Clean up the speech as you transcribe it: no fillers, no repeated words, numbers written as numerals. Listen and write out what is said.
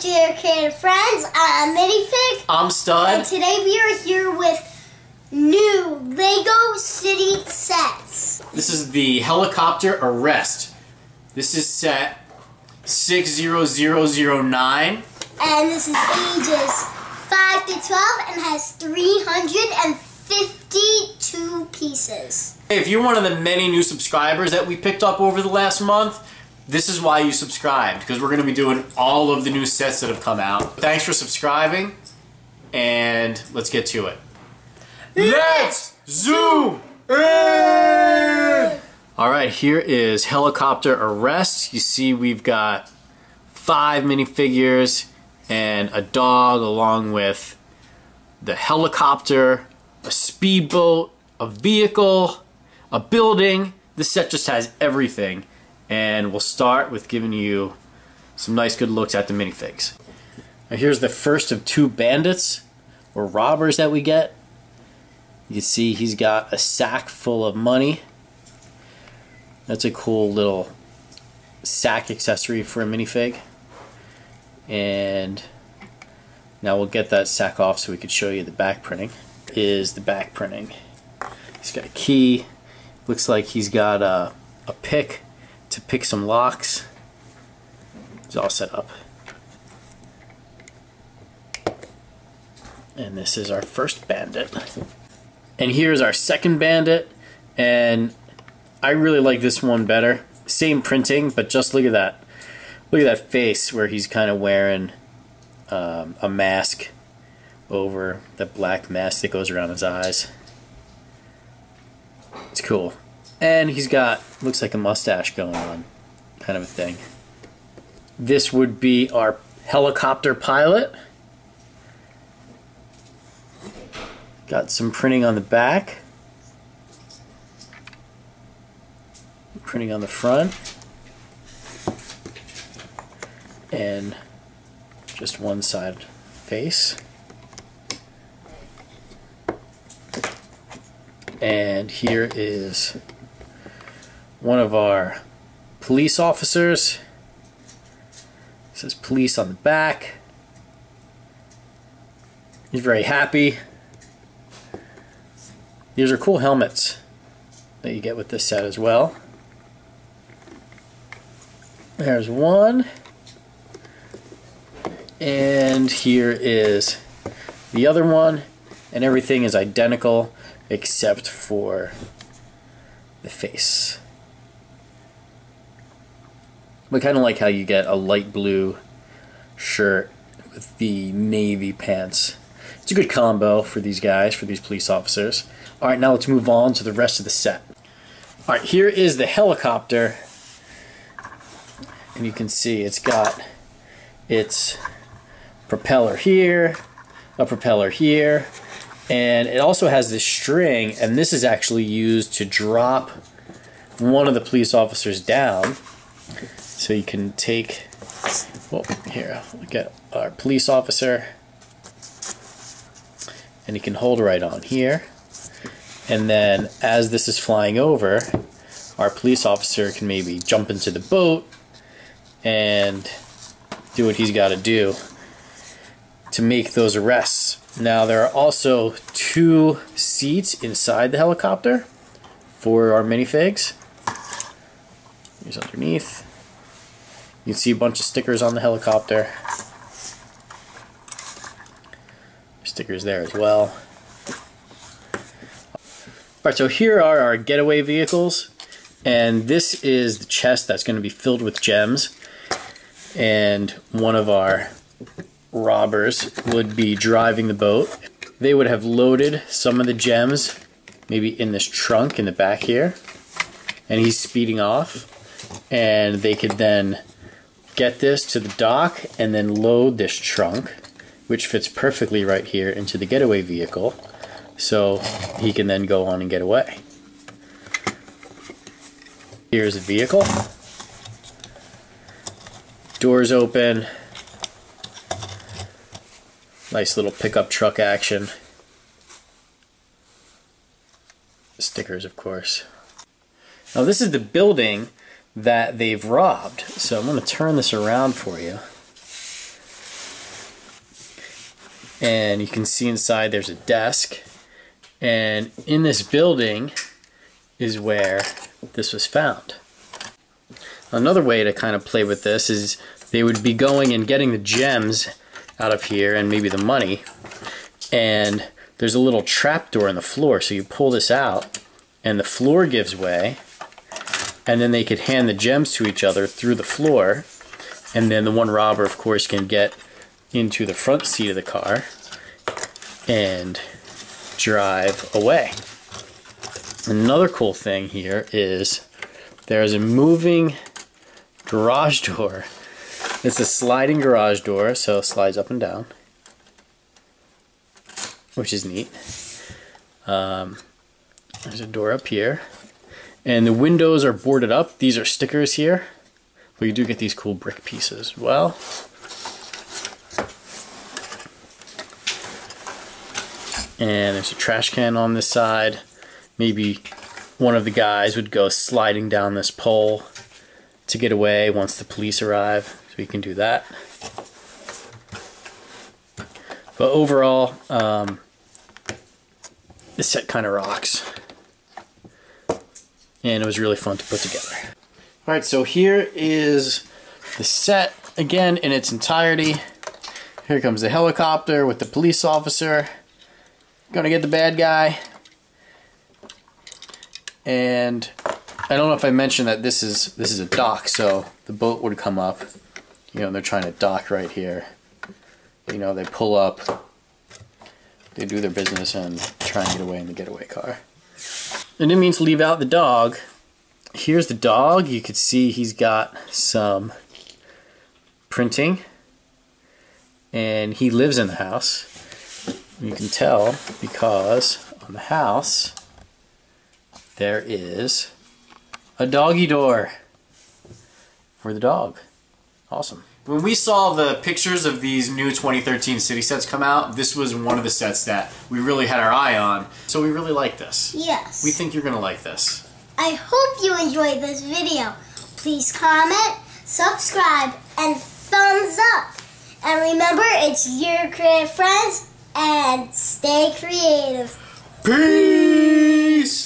dear kid friends. I'm Minifig. I'm Stud. And today we are here with new Lego city sets. This is the helicopter arrest. This is set 60009. And this is ages 5 to 12 and has 352 pieces. If you're one of the many new subscribers that we picked up over the last month, this is why you subscribed, because we're going to be doing all of the new sets that have come out. Thanks for subscribing, and let's get to it. Let's zoom in! Alright, here is helicopter arrest. You see we've got 5 minifigures and a dog along with the helicopter, a speedboat, a vehicle, a building. This set just has everything. And we'll start with giving you some nice good looks at the minifigs. Now here's the first of 2 bandits or robbers that we get. You can see he's got a sack full of money. That's a cool little sack accessory for a minifig. And now we'll get that sack off so we can show you the back printing. Is the back printing. He's got a key. Looks like he's got a pick to pick some locks. It's all set up. And this is our first bandit. And here's our second bandit. And I really like this one better. Same printing, but just look at that. Look at that face where he's kind of wearing a mask over the black mask that goes around his eyes. It's cool. And he's got, looks like a mustache going on, kind of a thing. This would be our helicopter pilot. Got some printing on the back. Printing on the front. And just one side face. And here is one of our police officers. It says police on the back. He's very happy. These are cool helmets that you get with this set as well. There's one. And here is the other one. And everything is identical except for the face. I kind of like how you get a light blue shirt with the navy pants. It's a good combo for these guys, for these police officers. Alright, now let's move on to the rest of the set. Alright, here is the helicopter. And you can see it's got its propeller here, a propeller here, and it also has this string, and this is actually used to drop one of the police officers down. So you can take, well, here, look at our police officer, and you can hold right on here. And then as this is flying over, our police officer can maybe jump into the boat and do what he's got to do to make those arrests. Now there are also 2 seats inside the helicopter for our minifigs. Here's underneath. You can see a bunch of stickers on the helicopter. Stickers there as well. Alright, so here are our getaway vehicles. And this is the chest that's going to be filled with gems. And one of our robbers would be driving the boat. They would have loaded some of the gems maybe in this trunk in the back here. And he's speeding off. And they could then get this to the dock and then load this trunk, which fits perfectly right here into the getaway vehicle, so he can then go on and get away. Here's the vehicle. Doors open. Nice little pickup truck action. Stickers, of course. Now this is the building that they've robbed. So I'm going to turn this around for you. And you can see inside there's a desk. And in this building is where this was found. Another way to kind of play with this is they would be going and getting the gems out of here and maybe the money. And there's a little trap door in the floor, so you pull this out and the floor gives way, and then they could hand the gems to each other through the floor, and then the one robber, of course, can get into the front seat of the car and drive away. Another cool thing here is there's a moving garage door. It's a sliding garage door, so it slides up and down, which is neat. There's a door up here, and the windows are boarded up. These are stickers here, but you do get these cool brick pieces. Well, and there's a trash can on this side. Maybe one of the guys would go sliding down this pole to get away once the police arrive, so we can do that. But overall, this set kind of rocks, and it was really fun to put together. Alright, so here is the set again in its entirety. Here comes the helicopter with the police officer. Gonna get the bad guy. And I don't know if I mentioned that this is a dock, so the boat would come up. You know, they're trying to dock right here. You know, they pull up, they do their business, and try and get away in the getaway car. I didn't mean to leave out the dog. Here's the dog. You can see he's got some printing, and he lives in the house. You can tell because on the house there is a doggy door for the dog. Awesome. When we saw the pictures of these new 2013 city sets come out, this was one of the sets that we really had our eye on. So we really like this. Yes. We think you're going to like this. I hope you enjoyed this video. Please comment, subscribe, and thumbs up. And remember, it's your creative friends, and stay creative. Peace!